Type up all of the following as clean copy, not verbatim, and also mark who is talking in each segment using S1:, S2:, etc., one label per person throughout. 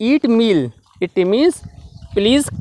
S1: eat meal, it means please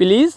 S1: please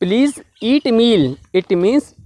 S1: Please eat meal, it means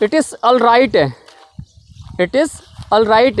S1: It is all right, it is all right.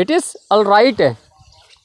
S1: It is all right,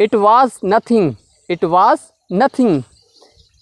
S1: It was nothing, it was nothing.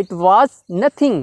S1: It was nothing,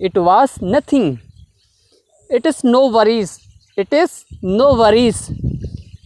S1: It was nothing. It is no worries, it is no worries.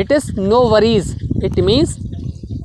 S1: It is no worries, it means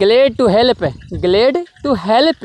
S1: glad to help, glad to help.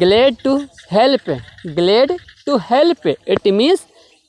S1: glad to help, glad to help. It means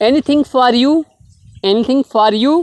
S1: anything for you, anything for you.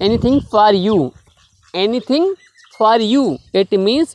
S1: anything for you, anything for you. It means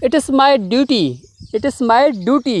S1: It is my duty, it is my duty.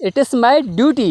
S1: It is my duty,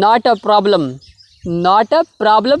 S1: not a problem, not a problem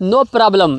S1: no problem.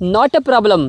S1: not a problem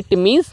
S1: It means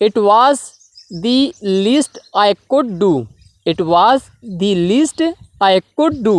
S1: It was the least I could do, it was the least I could do.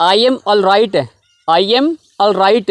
S1: I am all right, I am all right.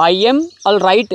S1: I am all right,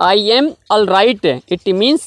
S1: I am all right, it means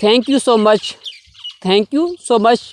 S1: thank you so much, thank you so much.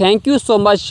S1: thank you so much,